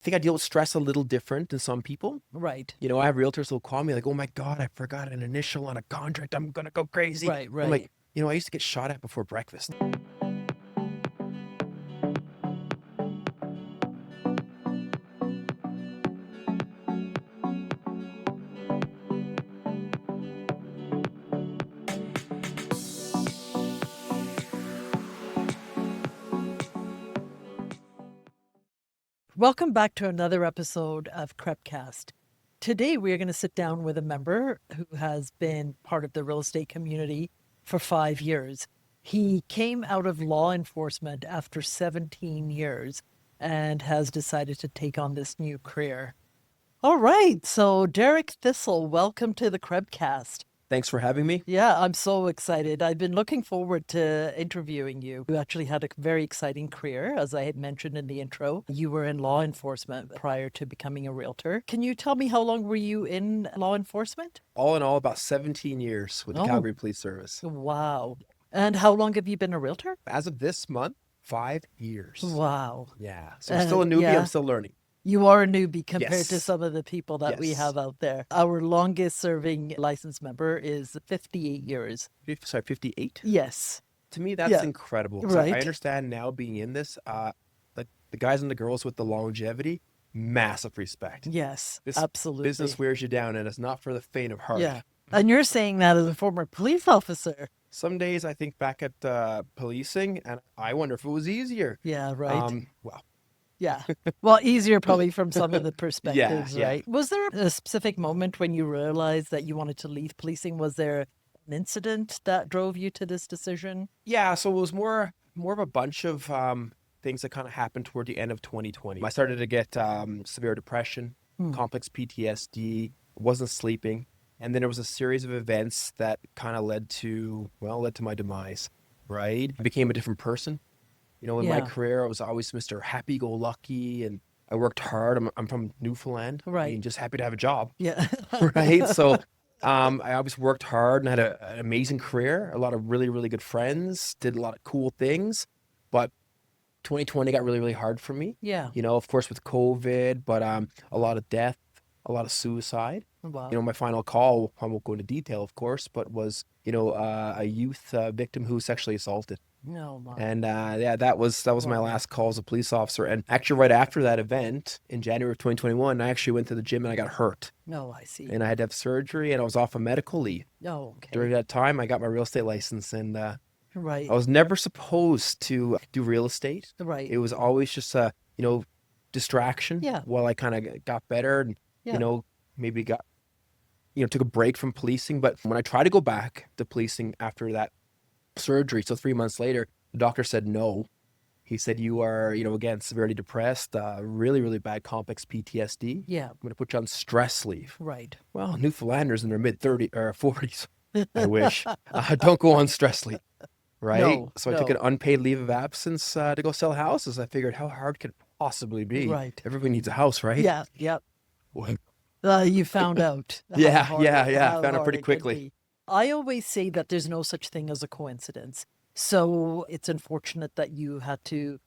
think I deal with stress a little different than some people. Right. I have realtors who'll call me like, oh my God, I forgot an initial on a contract. I'm going to go crazy. Right. I'm Right. like, I used to get shot at before breakfast. Welcome back to another episode of Crepcast. Today we are going to sit down with a member who has been part of the real estate community for 5 years. He came out of law enforcement after 17 years and has decided to take on this new career. All right, so Derek Thistle, welcome to the Crepcast. Thanks for having me. Yeah, I'm so excited. I've been looking forward to interviewing you. You actually had a very exciting career, as I had mentioned in the intro. You were in law enforcement prior to becoming a realtor. Can you tell me how long were you in law enforcement? All in all, about 17 years with the Oh, Calgary Police Service. wow. And how long have you been a realtor? As of this month, 5 years. Wow. Yeah. So I'm still a newbie. Yeah. I'm still learning. You are a newbie compared to Yes. some of the people that we Yes. have out there. Our longest serving license member is 58 years. Sorry, 58? Yes. To me, that's Yeah. incredible. 'Cause I Right. understand now being in this, like the guys and the girls with the longevity, massive respect. Yes, This absolutely. business wears you down, and it's not for the faint of heart. Yeah. And you're saying that as a former police officer. Some days I think back at policing, and I wonder if it was easier. Yeah, right. Well, Yeah. Well, easier probably from some of the perspectives, yeah. right? Was there a specific moment when you realized that you wanted to leave policing? Was there an incident that drove you to this decision? Yeah, so it was more of a bunch of things that kind of happened toward the end of 2020. I started to get severe depression, complex PTSD, wasn't sleeping, and then there was a series of events that kind of led to my demise, right? I became a different person. In my Yeah. career, I was always Mr. Happy-go-lucky, and I worked hard. I'm from Newfoundland. I Right. mean, just happy to have a job, Yeah. right? So I always worked hard and had an amazing career, a lot of really, really good friends, did a lot of cool things. But 2020 got really, really hard for me. Yeah. Of course, with COVID, but a lot of death, a lot of suicide. Wow. My final call, I won't go into detail, of course, but was, a youth victim who was sexually assaulted. No, my. And yeah, that was my Wow. last call as a police officer. And actually, right after that event in January of 2021, I actually went to the gym and I got hurt, No, I see. and I had to have surgery, and I was off of medical leave. Oh, okay. During that time, I got my real estate license, and Right. I was never supposed to do real estate. Right. It was always just a distraction. Yeah. While I kind of got better, and Yeah. maybe took a break from policing. But when I tried to go back to policing after that surgery, so 3 months later, the doctor said no. He said, you are, again, severely depressed, really, really bad complex PTSD. Yeah. I'm going to put you on stress leave. Right. Well, Newfoundlanders in their mid-30s or 40s, I wish, don't go on stress leave, right? No, So I took no. an unpaid leave of absence to go sell houses. I figured, how hard could it possibly be? Right. Everybody needs a house, right? Yeah. Yep. Well, You found out. Yeah, how yeah. how Found out hard pretty it could quickly. be. I always say that there's no such thing as a coincidence. So it's unfortunate that you had to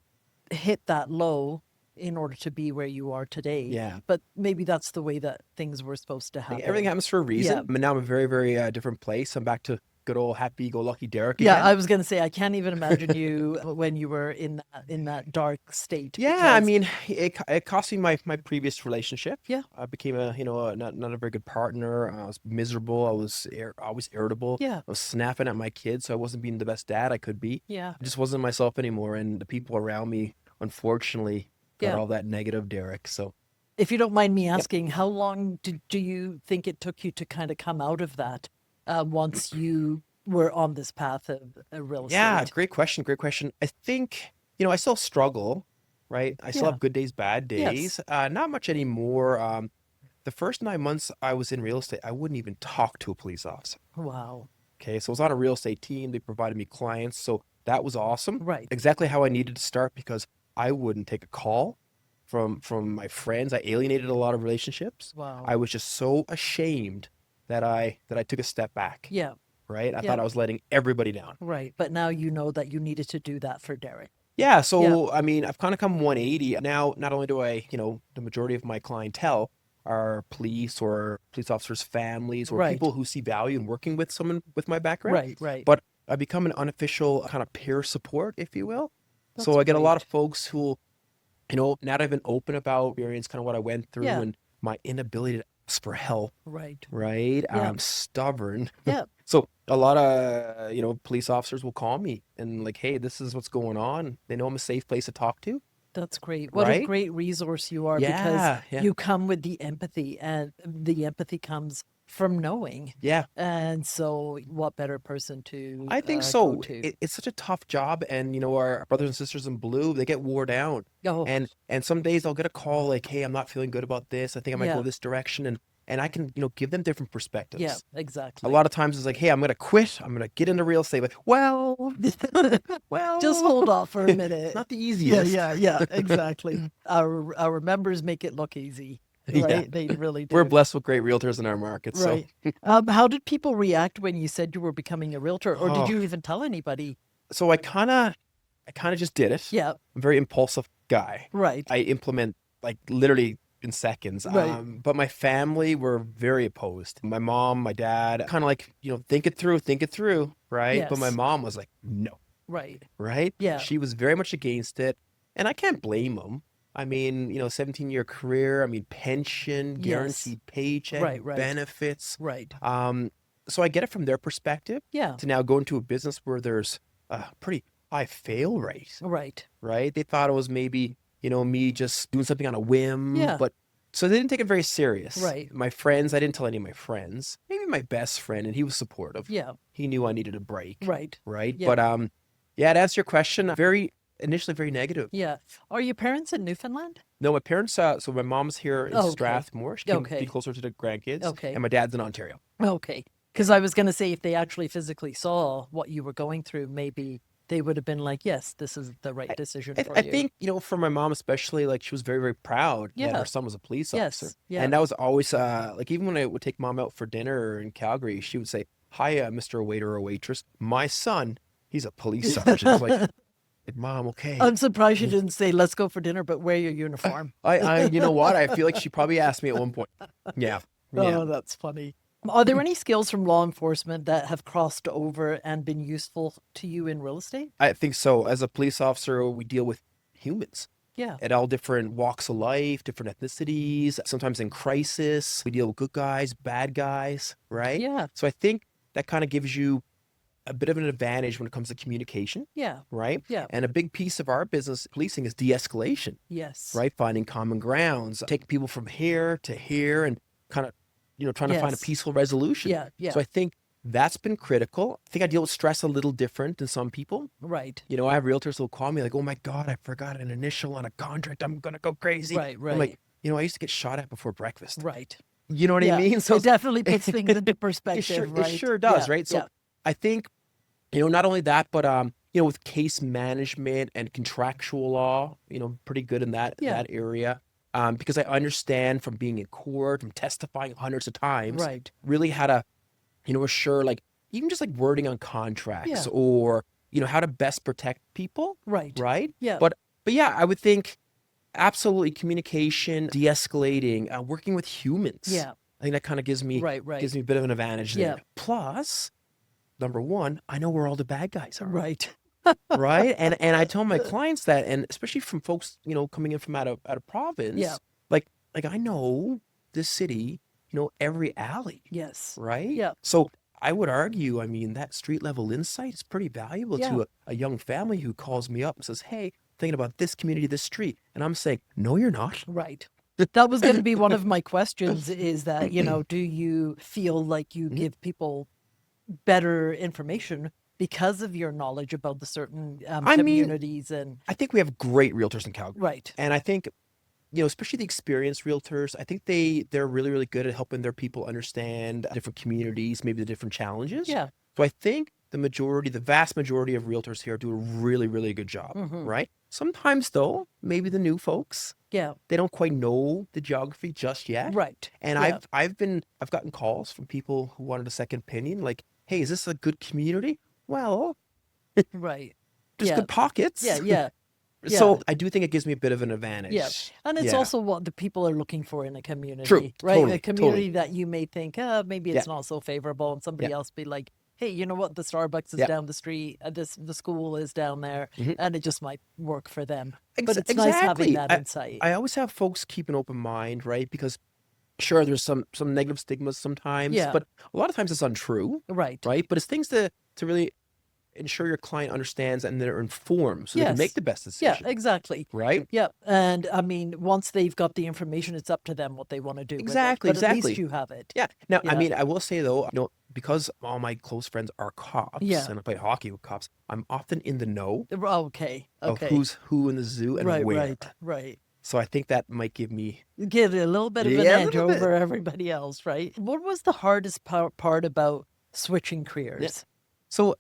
hit that low in order to be where you are today. Yeah. But maybe that's the way that things were supposed to Like, happen. everything happens for a reason. Yeah. I mean, now I'm in a very, very different place. I'm back to good old happy-go-lucky Derek Yeah, again. I was going to say, I can't even imagine you when you were in that dark state. Yeah, I because- mean, it cost me my previous relationship. Yeah. I became not a very good partner. I was miserable. I was always irritable. Yeah. I was snapping at my kids, so I wasn't being the best dad I could be. Yeah. I just wasn't myself anymore, and the people around me, unfortunately, got Yeah. all that negative, Derek. So If you don't mind me asking, how long do you think it took you to kind of come out of that once you were on this path of real estate? yeah, great question. Great question. I think, I still struggle, right? I still Yeah. have good days, bad days. Not much anymore. The first 9 months I was in real estate, I wouldn't even talk to a police officer. Wow. Okay, so I was on a real estate team. They provided me clients, so that was awesome. Right. Exactly how I needed to start, because I wouldn't take a call from my friends. I alienated a lot of relationships. Wow. I was just so ashamed that I took a step back. Yeah. Right? I Yeah. thought I was letting everybody down. Right. But now you know that you needed to do that for Derek. Yeah, Yeah. so I mean, I've kind of come 180. Now, not only do I, the majority of my clientele are police or police officers' families or Right. people who see value in working with someone with my background, Right. Right. but I become an unofficial kind of peer support, if you will. That's So I get a lot of great. folks who, now that I've been open about experience, kind of what I went through Yeah. and my inability to ask for help, Right. right? Yeah. I'm stubborn. Yeah. So a lot of, police officers will call me and like, hey, this is what's going on. They know I'm a safe place to talk to, That's great. What a right? great resource you are, because Yeah, yeah, you come with the empathy, and the empathy comes from knowing. yeah. And so, what better person to I think go so. to? It's such a tough job, and our brothers and sisters in blue, they get wore down, Oh, and some days I'll get a call like, "Hey, I'm not feeling good about this. I think I might go yeah. this direction," and I can give them different Yeah, perspectives. A exactly. lot of times it's like, "Hey, I'm gonna quit. I'm gonna get into real estate." Like, well, Just well, hold off for a it's minute. not the Yeah, easiest. yeah, yeah, exactly. Our members make it look easy, Yeah, right? They really we're do. blessed with great realtors in our market, so. Right. How did people react when you said you were becoming a realtor, or did Oh, you even tell anybody? so I kind of just did it. Yeah, I'm a very impulsive guy. right, I implement like literally in seconds. right. But my family were very opposed. My mom, my dad, kind of like, think it through, right? But my Yes, mom was like, no, right. right? Yeah, She was very much against it. And I can't blame them. I mean, 17-year career, I mean, pension, yes, guaranteed paycheck, right, right, benefits. right. Um, so I get it from their perspective Yeah, to now go into a business where there's a pretty high fail rate, right. right? They thought it was maybe, me just doing something on a whim, Yeah, but so they didn't take it very serious. right. My friends, I didn't tell any of my friends. Maybe my best friend, and he was supportive. Yeah, He knew I needed a break, right. right? Yeah, But yeah, to answer your question, very initially very negative. yeah. Are your parents in Newfoundland? No, my parents, so my mom's here in Oh, okay, Strathmore. She can be okay, closer to the grandkids, okay, and my dad's in Ontario. okay. Because I was going to say, if they actually physically saw what you were going through, maybe they would have been like, yes, this is the right I, decision I, for I you. think, for my mom especially, like she was very, very proud that Yeah, her son was a police officer. yes, yeah. And that was always, like even when I would take mom out for dinner in Calgary, she would say, hi, Mr. Waiter or waitress. My son, he's a police sergeant. It's like, Mom, okay. I'm surprised you didn't say, let's go for dinner, but wear your uniform. You know what? I feel like she probably asked me at one point. Yeah. Yeah. Oh, that's funny. Are there any skills from law enforcement that have crossed over and been useful to you in real estate? I think so. As a police officer, we deal with humans Yeah. at all different walks of life, different ethnicities, sometimes in crisis. We deal with good guys, bad guys, right? Yeah. So I think that kind of gives you a bit of an advantage when it comes to communication, Yeah. right? Yeah. And a big piece of our business policing is de-escalation, Yes. right? Finding common grounds, taking people from here to here and kind of, trying to find a Yes. peaceful resolution. Yeah. Yeah. So I think that's been critical. I think I deal with stress a little different than some people. Right. I have realtors who'll call me like, oh my God, I forgot an initial on a contract. I'm going to go crazy. Right. I'm like, Right. I used to get shot at before breakfast. Right. You know what I Yeah. mean? So It definitely puts things into it sure, perspective, it right? sure does, Yeah. right? So Yeah. I think not only that, but with case management and contractual law, pretty good in that Yeah. that area. Because I understand from being in court, from testifying hundreds of times, Right. really how to, assure like even just like wording on contracts Yeah. or how to best protect people, Right. right? Yeah. But yeah, I would think absolutely communication, de-escalating, working with humans. Yeah. I think that kind of gives me Right. Right. a bit of an advantage Yeah. there. Plus, number one, I know where all the bad guys are, Right. right? And I tell my clients that, and especially from folks, coming in from out of province, Yeah. like I know this city, every alley, Yes. right? Yeah. So I would argue, I mean, that street level insight is pretty valuable Yeah. to a young family who calls me up and says, hey, thinking about this community, this street. And I'm saying, no, you're not. Right. That was going to be one of my questions, is that, do you feel like you give people better information because of your knowledge about the certain I mean, communities and I think we have great realtors in Calgary. right. And I think, especially the experienced realtors, I think they're really, really good at helping their people understand different communities, maybe the different challenges. Yeah. So I think the vast majority of realtors here do a really, really good job, Mhm. right? Sometimes though, maybe the new folks, Yeah. they don't quite know the geography just yet. Right. And Yeah. I've gotten calls from people who wanted a second opinion, like, hey, is this a good community? Well, Right. there's Yeah. good pockets. Yeah. Yeah. Yeah. So I do think it gives me a bit of an Yeah. advantage. And it's Yeah. also what the people are looking for in a community, True. right? Totally. A community that you may think, maybe Yeah. it's not so favorable, and somebody Yeah. else be like, hey, you know what? The Starbucks is Yeah. down the street, the school is down there, Mhm. and it just might work for them. But it's nice having Exactly. that insight. I always have folks keep an open mind, right? Because sure, there's some negative stigmas sometimes, Yeah. but a lot of times it's untrue, Right. right? But it's things to really ensure your client understands and they're informed so they can make Yes. the best Yeah, decision, exactly. right? Yeah. And I mean, once they've got the information, it's up to them what they want to do with it. Exactly, But at least exactly. you have it. Yeah. Now, I Yeah. mean, I will say though, because all my close friends are cops Yeah. and I play hockey with cops, I'm often in the know Okay. of Okay. who's who in the zoo and Right, where. right, right. So I think that might give me Give it a little bit of an Yeah, a edge little bit. over everybody else, right? What was the hardest part about switching careers? So,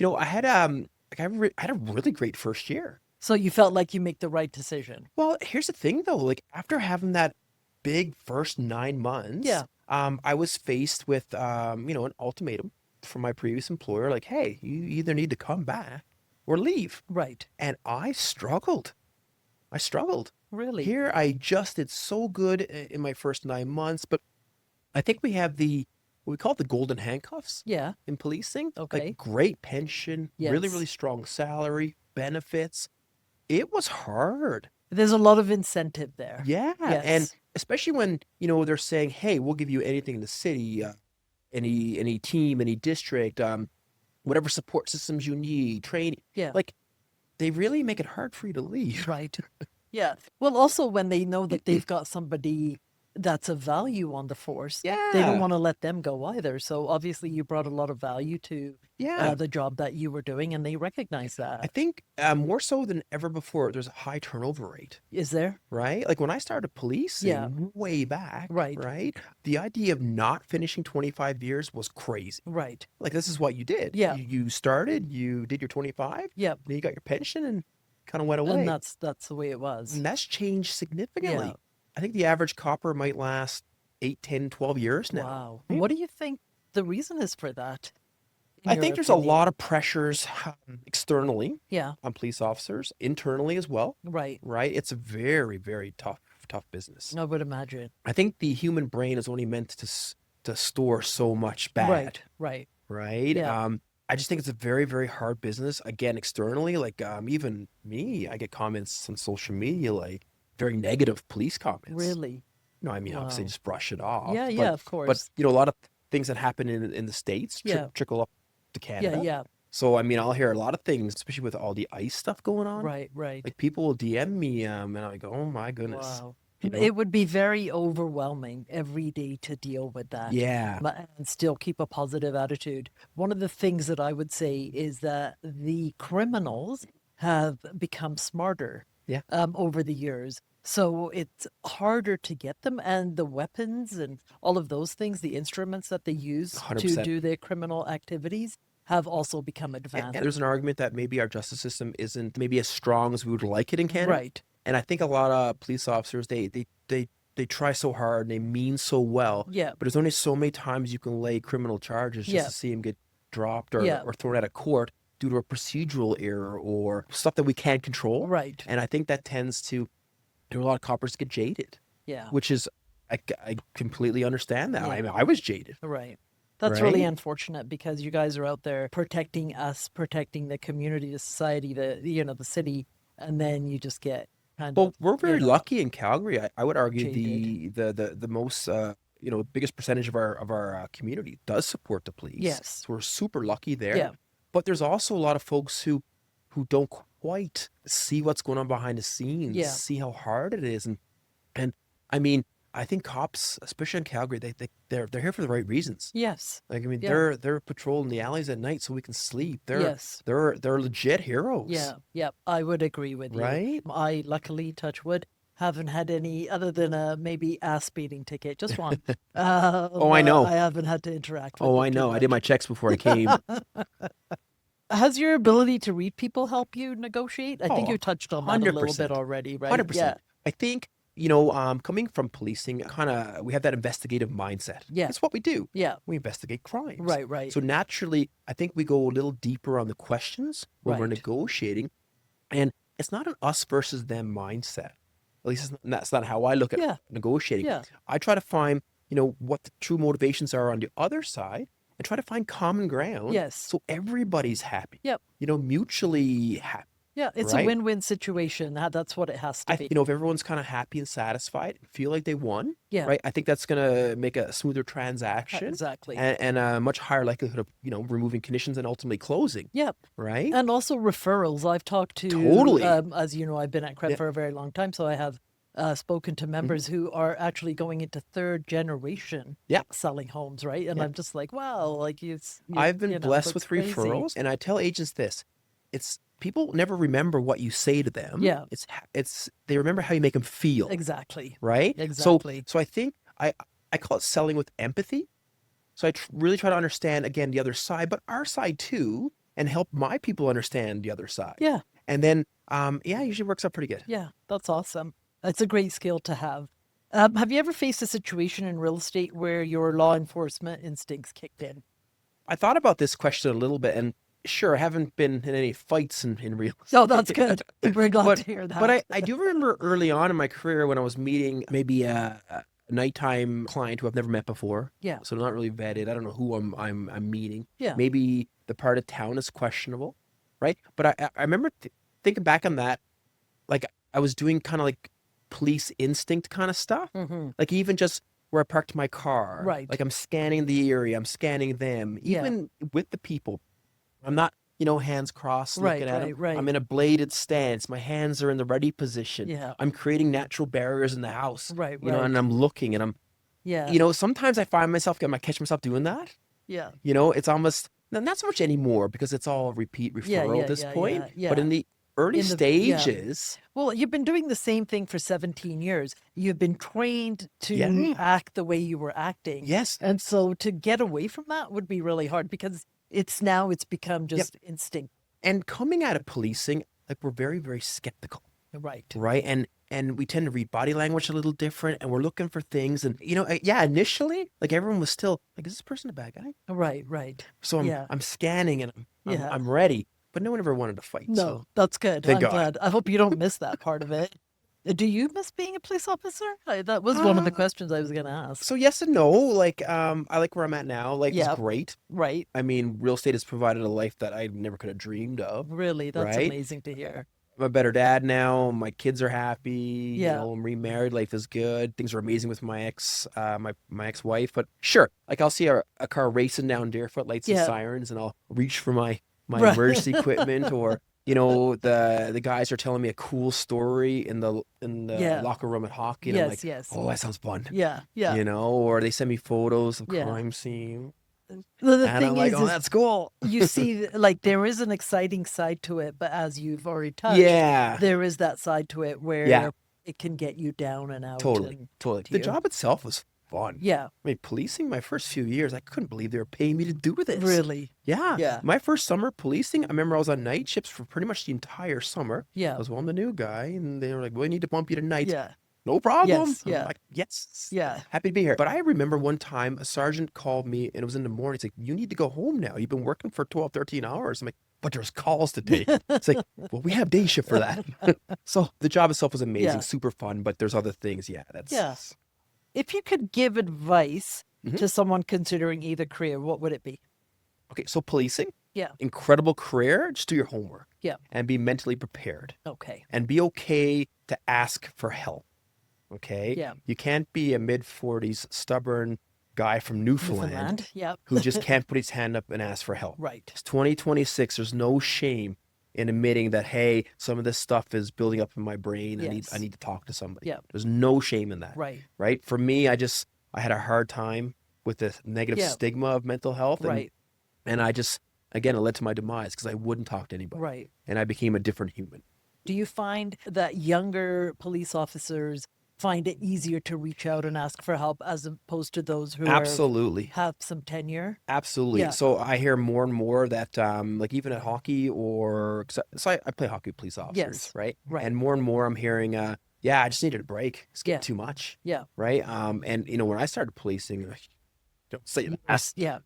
I had like I had a really great first year. So you felt like you make the right decision. Well, here's the thing though, like after having that big first 9 months, Yeah. I was faced with an ultimatum from my previous employer, like, hey, you either need to come back or leave. Right. And I struggled. I struggled. Really? Here I just did so good in my first 9 months, but I think we have what we call the golden handcuffs Yeah. in policing. Okay. Like great pension, really, Yes. really strong salary, benefits. It was hard. There's a lot of incentive there. Yeah. And Yes. especially when, they're saying, hey, we'll give you anything in the city, any team, any district, whatever support systems you need, training. Yeah. Like they really make it hard for you to leave. Right. Yeah. Well, also when they know that they've got somebody that's of value on the force, they don't Yeah. want to let them go either. So obviously you brought a lot of value to Yeah. the job that you were doing, and they recognize I that. think more so than ever before, there's a high turnover rate, Is there? right? Like when I started policing Yeah. way back, Right. right? The idea of not finishing 25 years was crazy. Right. Like this is what you did. Yeah. You started, you did your 25, Yep. then you got your pension and kind of went And away. that's the way it was. And that's changed significantly. Yeah. I think the average copper might last 8, 10, 12 years now. Wow. Yeah. What do you think the reason is for that? in I your think there's a opinion? lot of pressures externally Yeah. on police officers, internally as well, Right. right? It's a very, very tough business. I would imagine. I think the human brain is only meant to store so much bad, Right. Right. right? Yeah. I just think it's a very, very hard business. Again, externally, like even me, I get comments on social media, like very negative police comments. Really. No, I mean, obviously Wow. just brush it off. Yeah. but, Yeah. Of But, course. a lot of things that happen in the States Yeah. trickle up to Yeah. Canada. Yeah. So, I mean, I'll hear a lot of things, especially with all the ICE stuff going on. Right. Right. Like people will DM me and I go, oh my goodness. Wow. You know? It would be very overwhelming every day to deal with that. Yeah. And still keep a positive attitude. One of the things that I would say is that the criminals have become smarter Yeah. over the years. So it's harder to get them, and the weapons and all of those things, the instruments that they use to 100%. do their criminal activities have also become And advanced. there's an argument that maybe our justice system isn't maybe as strong as we would like it in Canada. Right. And I think a lot of police officers, they try so hard and they mean so well. Yeah. But there's only so many times you can lay criminal charges just Yeah. to see him get dropped or, Yeah. or thrown out of court due to a procedural error or stuff that we can't control. Right. And I think that tends to a lot of coppers get jaded, Yeah. which is, I completely understand that. Yeah. I mean, I was jaded. Right. That's really Right? unfortunate because you guys are out there protecting us, protecting the community, the society, the city, and then you just get kind Well, of we're very know, lucky in Calgary. I would argue jaded. the most biggest percentage of our community does support the police. Yes. So we're super lucky there. Yeah. But there's also a lot of folks who don't quite see what's going on behind the scenes, Yeah. see how hard it is, and I mean, I think cops, especially in Calgary, they're here for the right reasons. Yes. Like I mean, Yeah. they're patrolling the alleys at night so we can sleep. They're Yes. they're legit heroes. Yeah. Yeah. I would agree with you. Right? I luckily, touch wood, haven't had any other than a maybe a speeding ticket, just one. Oh, I know. I haven't had to interact with Oh, them I too know. I did my much. checks before I came. Has your ability to read people help you negotiate? I think Oh, you touched on that a little 100%. bit already, right? 100%. I think, coming from policing, we have that investigative mindset. Yeah. It's what we do. Yeah. We investigate crimes. Right, right. So naturally, I think we go a little deeper on the questions when we're Right. negotiating. And it's not an us versus them mindset. At least that's not how I look at Yeah. negotiating. Yeah. I try to find, what the true motivations are on the other side and try to find common ground Yes. so everybody's happy, Yep. mutually happy, Yeah. It's a right? win-win situation. That's what it has to be. If everyone's kind of happy and satisfied, feel like they won, Yeah. right? I think that's going to make a smoother transaction Exactly. and a much higher likelihood of, removing conditions and ultimately closing, Yep. right? And also referrals. I've talked to, Totally. as you know, I've been at CREP for a very long time, so I have spoken to members who are actually going into third generation selling homes, right? And I'm just like, wow, like I've been blessed that's with crazy. referrals, and I tell agents this: it's people never remember what you say to them. Yeah. It's they remember how you make them feel. Exactly. Right. Exactly. So I think I call it selling with empathy. So I really try to understand again the other side, but our side too, and help my people understand the other side. Yeah. And then it usually works out pretty good. Yeah, that's awesome. It's a great skill to have. Have you ever faced a situation in real estate where your law enforcement instincts kicked in? I thought about this question a little bit, and sure, I haven't been in any fights in real estate. Oh, that's good. We're glad to hear that. But I do remember early on in my career when I was meeting maybe a nighttime client who I've never met before. Yeah. So not really vetted. I don't know who I'm meeting. Yeah. Maybe the part of town is questionable, right? But I remember thinking back on that, like I was doing kind of like police instinct kind of stuff. Like even just where I parked my car. Right. Like I'm scanning the area, I'm scanning them. Even with the people, I'm not, hands crossed looking at them. Right. I'm in a bladed stance. My hands are in the ready position. Yeah. I'm creating natural barriers in the house. Right. And I'm looking and I'm, sometimes I find myself, I might catch myself doing that. Yeah. It's almost, not so much anymore because it's all repeat referral at this point. Yeah. But in the early stages. Well, you've been doing the same thing for 17 years. You've been trained to act the way you were acting. Yes. And so to get away from that would be really hard because it's become just instinct. And coming out of policing, like we're very, very skeptical. Right. Right. And we tend to read body language a little different and we're looking for things. And, initially, like everyone was still like, is this person a bad guy? Right. So I'm scanning and I'm ready. But no one ever wanted to fight. No, so. that's good. Thank I'm God. glad. I hope you don't miss that part of it. Do you miss being a police officer? That was one of the questions I was going to ask. So yes and no. Like, I like where I'm at now. Life is great. Right. I mean, real estate has provided a life that I never could have dreamed of. Really? That's amazing to hear. I'm a better dad now. My kids are happy. Yeah. I'm remarried. Life is good. Things are amazing with my my ex-wife. But sure, like I'll see a car racing down Deerfoot, lights and sirens, and I'll reach for my emergency equipment, or the guys are telling me a cool story in the locker room at hockey, and I'm like, oh, that sounds fun. Yeah. Or they send me photos of crime scene. The and thing I'm like, is, oh, that's cool. You see, like there is an exciting side to it, but as you've already touched, there is that side to it where it can get you down and out. Totally. The job itself was fun. Yeah. I mean, policing my first few years, I couldn't believe they were paying me to do this. Really? Yeah. My first summer policing, I remember I was on night shifts for pretty much the entire summer. Yeah. I was the new guy, and they were like, well, we need to bump you to night. Yeah. No problem. Yes. Yeah. I'm like, yes. Yeah. Happy to be here. But I remember one time a sergeant called me, and it was in the morning. He's like, you need to go home now. You've been working for 12, 13 hours. I'm like, but there's calls to take. It's like, well, we have day shift for that. So the job itself was amazing, super fun, but there's other things. Yeah. If you could give advice to someone considering either career, what would it be? Okay, so policing. Yeah. Incredible career. Just do your homework. Yeah. And be mentally prepared. Okay. And be okay to ask for help. Okay? Yeah. You can't be a mid-40s stubborn guy from Newfoundland Yep. who just can't put his hand up and ask for help. Right. It's 2026. There's no shame in admitting that, hey, some of this stuff is building up in my brain. Yes. I need to talk to somebody. Yeah. There's no shame in that. Right. Right? For me, I had a hard time with the negative stigma of mental health. And I just, again, it led to my demise because I wouldn't talk to anybody. Right. And I became a different human. Do you find that younger police officers find it easier to reach out and ask for help as opposed to those who Absolutely have some tenure? Absolutely. Yeah. So I hear more and more that like even at hockey I play hockey with police officers, right? And more I'm hearing, I just needed a break. It's getting too much. Yeah. Right. And when I started policing, don't say that. Yeah.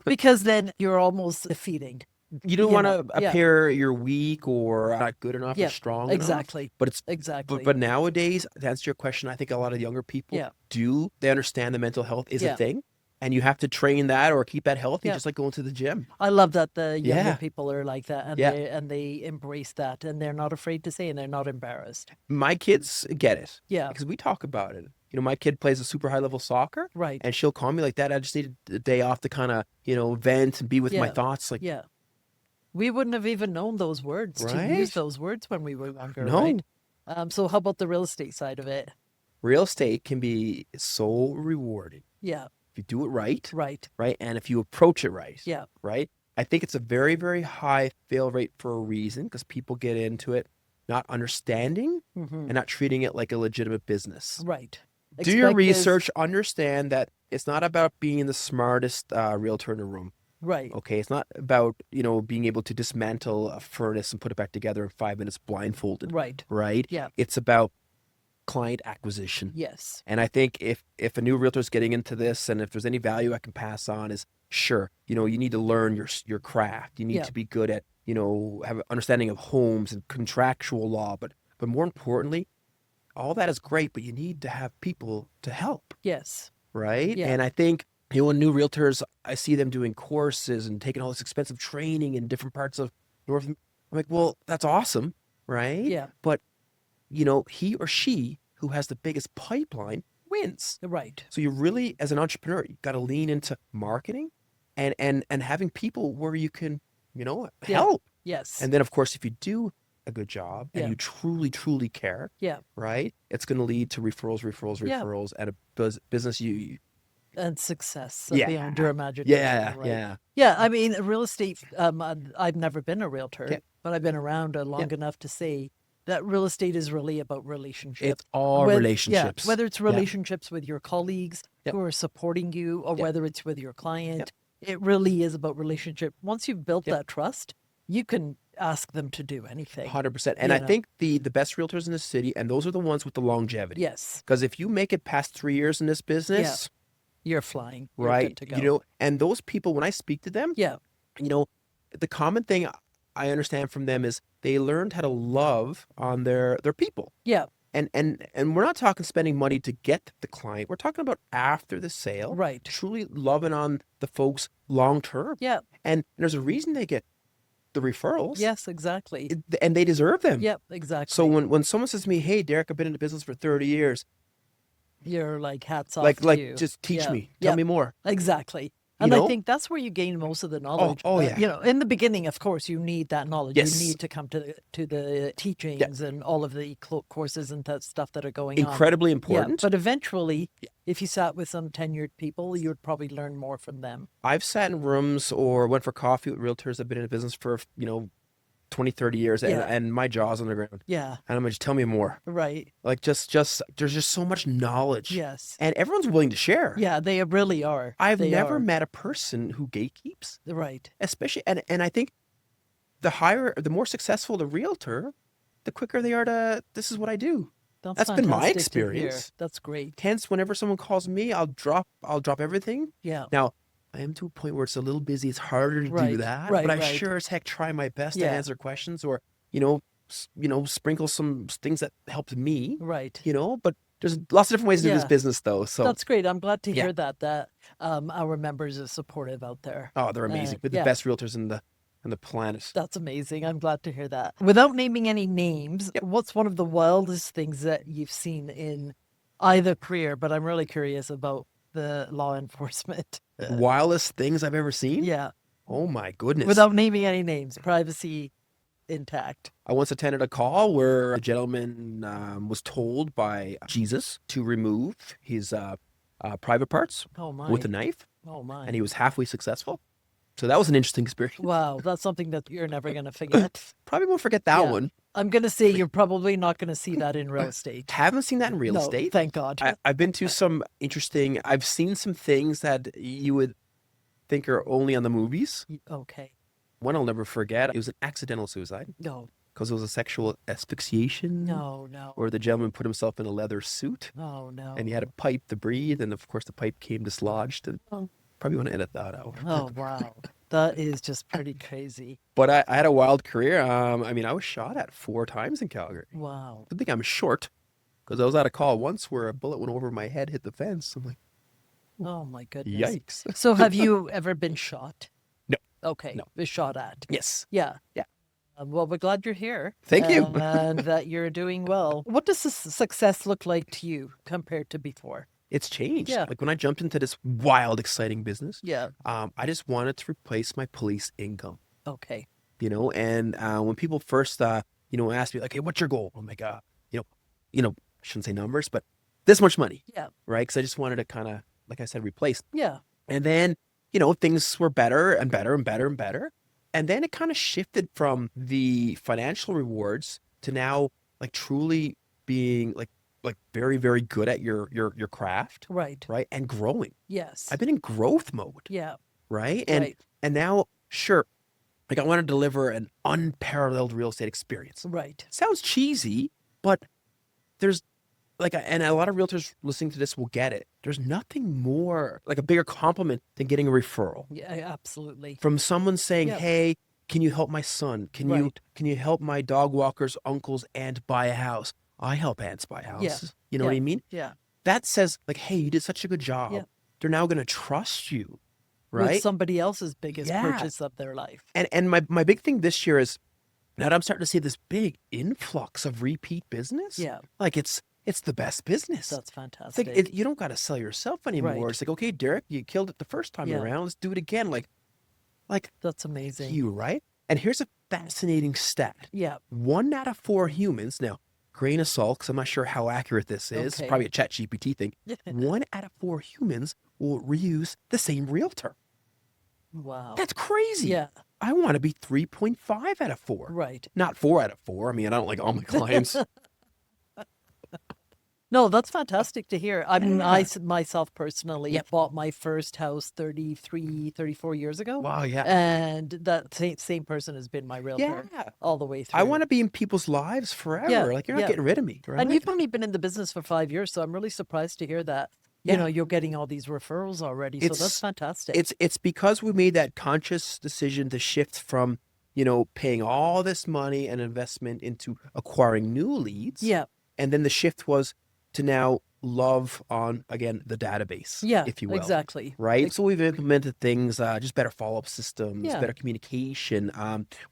Because then you're almost defeating. You don't you want know, to yeah, appear you're weak or not good enough or yeah, strong enough. exactly, But it's exactly. but nowadays, to answer your question, I think a lot of younger people Yeah, do. They understand that mental health is a yeah, thing, and you have to train that or keep that healthy, yeah. just like going to the gym. I love that the younger Yeah, people are like that, yeah. and they embrace that, and they're not afraid to say, and they're not embarrassed. My kids get it Yeah, because we talk about it. My kid plays a super high level soccer, right. and she'll call me like that. I just need a day off to kind of vent and be with my Yeah, thoughts. Like, yeah. We wouldn't have even known those words to use right? those words when we were younger, right? No, So how about the real estate side of it? real estate can be so rewarding Yeah, if you do it right, right. right, and if you approach it right, Yeah, right. I think it's a very, very high fail rate for a reason because people get into it not understanding hmm and not treating it like a legitimate business. right. Do your Expect this, research, understand that it's not about being the smartest realtor in the room. right. Okay, it's not about, being able to dismantle a furnace and put it back together in 5 minutes blindfolded, Right. right? Yeah. It's about client acquisition. Yes. And I think if a new realtor is getting into this and if there's any value I can pass on is sure, you need to learn your craft. You need Yeah. to be good at, have an understanding of homes and contractual law, but more importantly, all that is great, but you need to have people to help, Yes. right? Yeah. And I think when new realtors, I see them doing courses and taking all this expensive training in different parts of North. I'm like, well, that's awesome, right? Yeah. But he or she who has the biggest pipeline wins. Right. So you really, as an entrepreneur, you got to lean into marketing and having people where you can, Yeah. help. Yes. And then, of course, if you do a good job and Yeah. you truly, truly care, Yeah. right, it's going to lead to referrals, Yeah. and a business And success yeah, beyond your imagination, yeah, right? yeah, Yeah. I mean, real estate, I've never been a yeah, realtor, but I've been around yeah. long enough to say that real estate is really about relationships. It's all Yeah, relationships. whether it's Yeah, relationships with your colleagues yeah, who are supporting you or yeah, whether it's with your yeah, client, it really is about relationship. Once you've built yeah. that trust, you can ask them to do anything, 100%. And you I know. think the best realtors in the city, and those are the ones with the longevity. Yes. Because if you make it past 3 years in this Yeah. business, You're flying. You're right, good to go. and those people, when I speak to them, Yeah. the common thing I understand from them is they learned how to love on their people. Yeah. And we're not talking spending money to get the client. We're talking about after the sale, Right. truly loving on the folks long term. Yeah. And there's a reason they get the referrals. Yes, exactly. And they deserve them. Yep, So exactly. when someone says to me, "Hey, Derek, I've been in the business for 30 years," You're like hats off like to you. just teach Yeah. me, tell Yep. me more. Exactly. You And I know? think that's where you gain most of the Oh, knowledge. oh yeah. In the beginning, of course, you need that knowledge. Yes. You need to come to the Yeah. teachings and all of the courses and that stuff that are going on. Incredibly Yeah, important. but eventually, Yeah. if you sat with some tenured people, you would probably learn more from them. I've sat in rooms or went for coffee with realtors that have been in the business for, 20, 30 years, Yeah. and my jaw's on the ground. Yeah, And I'm like, just tell me more. right. Like, just there's just so much knowledge. Yes. And everyone's willing to share. Yeah, they really are. I've They never are. met a person who gatekeeps, Right. especially, and I think the more successful the realtor, the quicker they are to, this is what I do. That's been my fantastic to hear. experience. That's great. Hence, whenever someone calls me, I'll drop everything. Yeah. Now, I am to a point where it's a little busy. It's harder to do Right, that, right, but I right. sure as heck try my best to Yeah. answer questions or, sprinkle some things that helped me, Right. but there's lots of different ways to do this Yeah. business though. So, That's great. I'm glad to Yeah. hear that our members are supportive out there. oh, they're amazing. We're the yeah. best realtors in the planet. That's amazing. I'm glad to hear that. Without naming any names, Yep. what's one of the wildest things that you've seen in either career? But I'm really curious about the law enforcement. Wildest things I've ever seen? Yeah. Oh my goodness. Without naming any names, privacy intact. I once attended a call where a gentleman was told by Jesus to remove his private parts Oh my. with a knife, Oh my. and he was halfway successful. So that was an interesting experience. Wow, that's something that you're never going to forget. Probably won't forget that Yeah. one. I'm going to say you're probably not going to see that in real estate. Haven't seen that in real No, estate. thank God. I've been to some interesting, I've seen some things that you would think are only on the movies. Okay. One I'll never forget, it was an accidental suicide No, because it was a sexual asphyxiation. no, no. Where the gentleman put himself in a leather suit Oh, no. and he had a pipe to breathe. And of course, the pipe came dislodged. And Oh. probably want to edit that out. Oh, wow. That is just pretty crazy. But I had a wild career. I mean, I was shot at 4 times in Calgary. Wow. I think I'm short because I was at a call once where a bullet went over my head, hit the fence. I'm like, Oh my goodness. yikes. So have you ever been shot? No. Okay. No. Been shot at. Yes. Yeah. Yeah. Well, we're glad you're here. Thank you. And that you're doing well. What does this success look like to you compared to before? It's changed. Yeah. Like when I jumped into this wild, exciting business, Yeah. I just wanted to replace my police income, Okay. and when people first, asked me like, hey, what's your goal? I'm like, I shouldn't say numbers, but this much money, Yeah. right? Because I just wanted to kind of, like I said, replace. Yeah. And then, things were better and better and better and better. And then it kind of shifted from the financial rewards to now like truly being like very, very good at your craft, Right. right? And growing. Yes. I've been in growth mode, Yeah. right? And Right. and now, sure, like I want to deliver an unparalleled real estate experience. Right. Sounds cheesy, but there's and a lot of realtors listening to this will get it. There's nothing more like a bigger compliment than getting a referral Yeah, absolutely. from someone saying, Yep. "Hey, can you help my son? Can you Right. can you help my dog walker's uncle's aunt buy a house? I help aunts buy houses." You know what I mean? Yeah. That says like, "Hey, you did such a good job." Yeah. They're now going to trust you, With right? somebody else's biggest Yeah. purchase of their life. And my big thing this year is now that I'm starting to see this big influx of repeat business. Yeah. Like it's the best business. That's It's fantastic. like you don't got to sell yourself anymore. Right. It's like, okay, Derek, you killed it the first time Yeah. around. Let's do it again. Like That's amazing. you, right? And here's a fascinating stat. Yeah. 1 out of 4 humans, now, grain of salt, because I'm not sure how accurate this is. Okay. It's probably a chat GPT thing. 1 out of 4 humans will reuse the same realtor. Wow. That's crazy. Yeah. I want to be 3.5 out of 4. Right. Not 4 out of 4. I mean, I don't like all my clients. No, that's fantastic to hear. I mean, Yeah. myself personally Yep. bought my first house 34 years ago. Wow, yeah. And that same person has been my realtor Yeah. all the way through. I want to be in people's lives forever. Yeah, Like, you're not yeah. getting rid of me, right? And you've only been in the business for 5 years, so I'm really surprised to hear that. Yeah. You know, you're getting all these referrals already. So that's It's- fantastic. It's because we made that conscious decision to shift from, paying all this money and investment into acquiring new leads. Yeah. And then the shift was to now love on, again, the database, Yeah. if you will. Exactly. Right. So we've implemented things, just better follow-up systems, Yeah. better communication.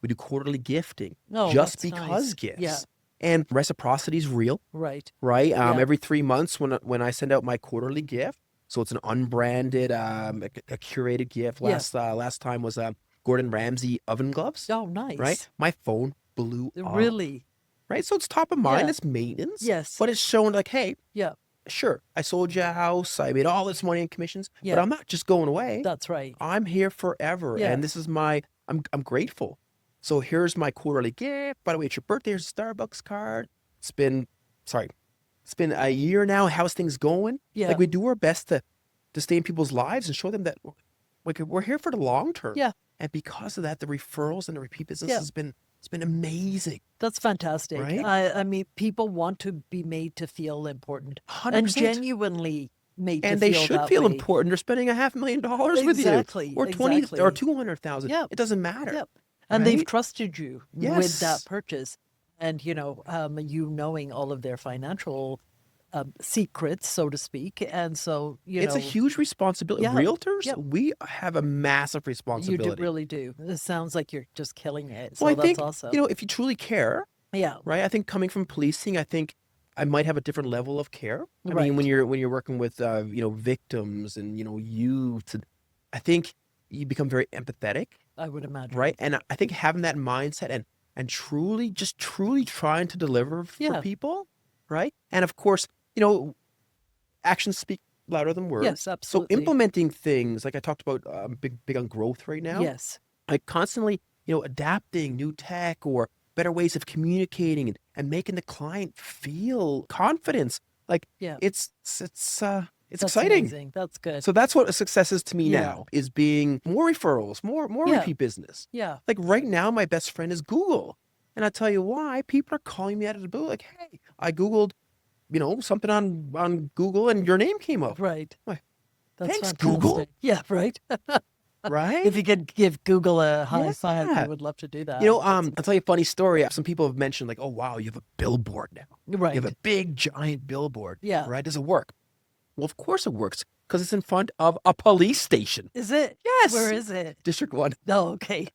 We do quarterly gifting Oh, just that's because nice. gifts. Yeah. And reciprocity is real, Right. right? Yeah. Every 3 months when I send out my quarterly gift, so it's an unbranded, a curated gift. Yeah. Last time was Gordon Ramsay oven gloves, Oh, nice. right? My phone blew up, Really? right? So it's top of mind. Yeah. It's maintenance. Yes. But it's showing like, hey, Yeah. sure, I sold you a house. I made all this money in commissions, Yeah. but I'm not just going away. That's right. I'm here forever. Yeah. And this is I'm grateful. So here's my quarterly gift. By the way, it's your birthday. Here's a Starbucks card. It's been a year now. How's things going? Yeah. Like we do our best to stay in people's lives and show them that we're here for the long term. Yeah. And because of that, the referrals and the repeat business Yeah. it's been amazing. That's fantastic. Right? I mean, people want to be made to feel important 100%. and genuinely made And to they feel should that feel way. important. They're spending $500,000 with Exactly, you, or 20 exactly. or 200,000. Yep. It doesn't matter. Yep. And they've Right? trusted you with Yes. that purchase. And, you knowing all of their financial secrets, so to speak. And so, It's a huge responsibility. Yeah. Realtors, Yep. we have a massive you responsibility. really do. It sounds like you're just killing it. So Well, I that's think awesome. if you truly care, Yeah. right? I think coming from policing, I think I might have a different level of care. I Right. mean, when you're working with victims and youth, and I think you become very empathetic, I would imagine. right? And I think having that mindset and truly trying to deliver for Yeah. people, right? And of course, actions speak louder than words. Yes, So absolutely. implementing things like I talked about, big on growth right now. Yes. Like constantly, adapting new tech or better ways of communicating and making the client feel confidence. Like Yeah. it's That's exciting. amazing. That's good. So that's what a success is to me Yeah. now, is being more referrals, more Yeah. repeat business. Yeah. Like right now, my best friend is Google. And I tell you why, people are calling me out of the blue like, hey, I Googled, something on Google and your name came up. Right. Why, That's thanks, fantastic. Google. Yeah, right. right? If you could give Google a high five, I Yeah. would love to do that. I'll tell you a funny story. Some people have mentioned like, oh, wow, you have a billboard now. You Right. have a big, giant billboard. Yeah. Right? Does it work? Well, of course it works because it's in front of a police station. Is it? Yes. Where is it? District 1. Oh, okay.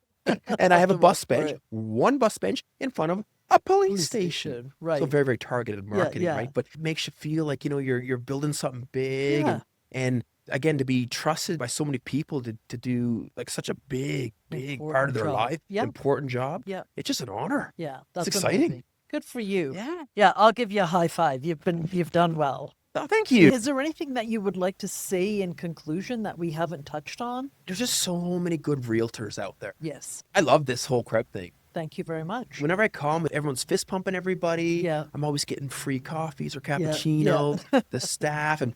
And I have a to bus work for bench, it. one bus bench in front of a police Police station. station, right. So very, very targeted marketing, yeah. right? But it makes you feel like, you're building something big. Yeah. And again, to be trusted by so many people to do like such a big part of Important their job. life, Yep. important job. Yeah. It's just an honor. Yeah. That's exciting. amazing. Good for you. Yeah. Yeah, I'll give you a high five. You've done well. Oh, thank you. Is there anything that you would like to say in conclusion that we haven't touched on? There's just so many good realtors out there. Yes. I love this whole crowd thing. Thank you very much. Whenever I come, everyone's fist pumping everybody. Yeah. I'm always getting free coffees or cappuccino. The staff, and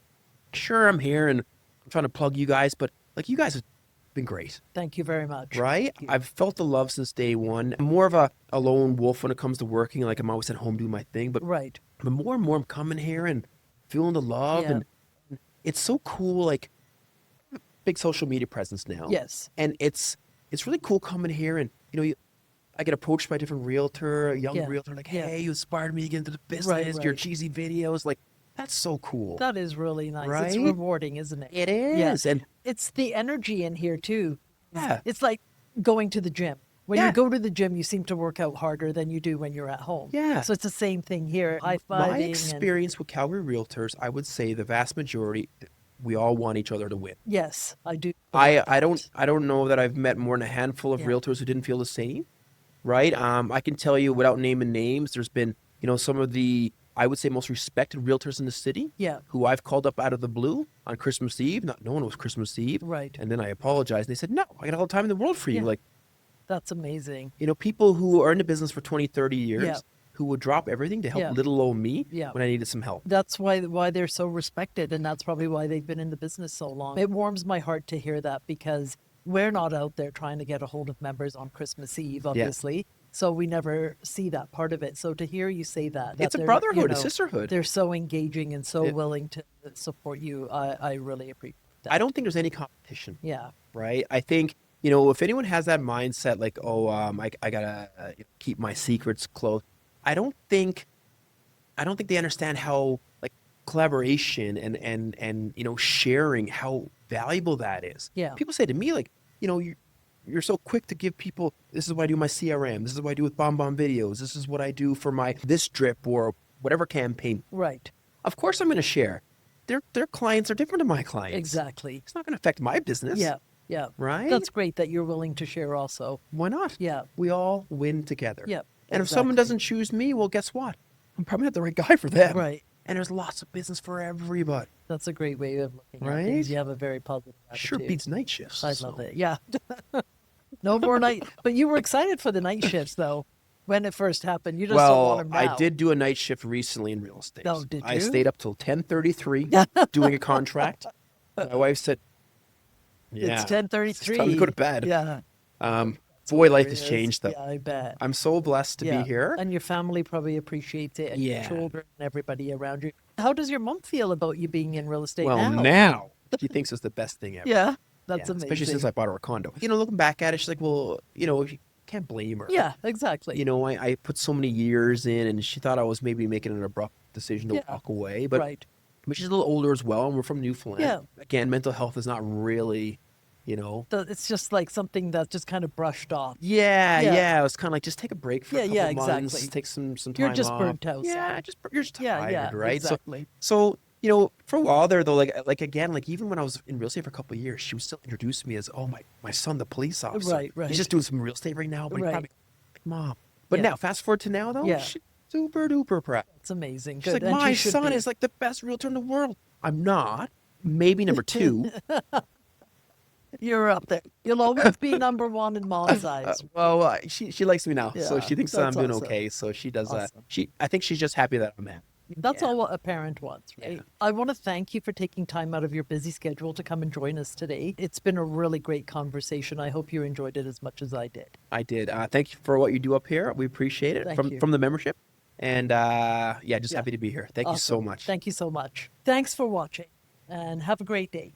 sure, I'm here and I'm trying to plug you guys, but like you guys have been great, Thank you very much. right? Thank you. I've felt the love since day one. I'm more of a lone wolf when it comes to working. Like I'm always at home doing my thing, but Right. more and more I'm coming here and feeling the love, Yeah. and it's so cool. Like big social media presence now. Yes. And it's really cool coming here and I get approached by a different realtor, a young Yeah. realtor, like, Yeah. hey, you inspired me to get into the business, Right, your right. cheesy videos. Like, that's so cool. That is really nice. It's Right? rewarding, isn't it? It Yeah. is. And It's the energy in here too. yeah, It's like going to the gym. When Yeah. you go to the gym, you seem to work out harder than you do when you're at home. Yeah. So it's the same thing here. High my fiving. experience with Calgary realtors, I would say the vast majority, we all want each other to win. Yes, I do. I don't know that I've met more than a handful of Yeah. realtors who didn't feel the same, right? I can tell you without naming names, there's been, some of the, I would say, most respected realtors in the city Yeah. who I've called up out of the blue on Christmas Eve, not knowing it was Christmas Eve. Right. And then I apologized. And they said, no, I got all the time in the world for you. Yeah. Like, That's amazing. people who are in the business for 20, 30 years Yeah. who would drop everything to help Yeah. little old me Yeah. when I needed some help. That's why they're so respected, and that's probably why they've been in the business so long. It warms my heart to hear that because we're not out there trying to get a hold of members on Christmas Eve, obviously. So we never see that part of it. So to hear you say that It's a they're, brotherhood, a sisterhood. They're so engaging and so It- willing to support you. I really appreciate that. I don't think there's any competition, Yeah. right? I think, if anyone has that mindset, like, oh, I gotta keep my secrets close. I don't think they understand how like collaboration and sharing, how valuable that is. Yeah. People say to me like, you're so quick to give people, this is what I do with my CRM, this is what I do with Bomb videos, this is what I do for my this drip or whatever campaign. Right. Of course I'm going to share. Their clients are different than my clients. Exactly. It's not going to affect my business. Yeah. Yeah. Right? That's great that you're willing to share also. Why not? Yeah. We all win together. Yeah. And if someone doesn't choose me, well, guess what? I'm probably not the right guy for them. Right. And there's lots of business for everybody. That's a great way of looking at Right? things. You have a very positive attitude. Sure beats night shifts. I so. love it. Yeah. No more night. But you were excited for the night shifts, though, when it first happened. You just don't Well, want them now. I did do a night shift recently in real estate. Oh, did I you? stayed up till 10:33 doing a contract. My wife said, yeah, It's 10:33. it's time to go to bed. Yeah. Boy, life has It is. changed though. Yeah, I bet. I'm so blessed to Yeah. be here. And your family probably appreciates it. And your Yeah. children and everybody around you. How does your mom feel about you being in real estate Well, now? now she thinks it's the best thing ever. Yeah. That's Yeah, amazing. especially since I bought her a condo. Looking back at it, she's like, well, you can't blame her. Yeah, exactly. I put so many years in, and she thought I was maybe making an abrupt decision to Yeah. walk away. But, right. but she's a little older as well, and we're from Newfoundland. Yeah. Again, mental health is not really, It's just like something that's just kind of brushed off. Yeah, Yeah. yeah. It was kind of like just take a break for a Yeah, couple yeah, months, exactly. take some time You're just off. burnt out, Yeah, so. you're just tired, Yeah, right? exactly. So for a while there though, like again, like even when I was in real estate for a couple of years, she would still introduce me as, oh my son, the police officer. Right, right. He's just doing some real estate right now, but Right. he's probably like, Mom. But Yeah. now, fast forward to now though, Yeah. she's super duper proud. It's amazing. She's Good. like, And my she should son be. is like the best realtor in the world. I'm not. Maybe number two. You're up there. You'll always be number one in mom's eyes. Well, she likes me now, so Yeah, she thinks that I'm that's doing awesome. okay. So she does. Awesome. I think she's just happy that I'm happy. That's Yeah. all what a parent wants, right? Yeah. I want to thank you for taking time out of your busy schedule to come and join us today. It's been a really great conversation. I hope you enjoyed it as much as I did. I did. Thank you for what you do up here. We appreciate it Thank from you. from the membership, and just Yeah. happy to be here. Thank you so Awesome. much. Thank you so much. Thanks for watching and have a great day.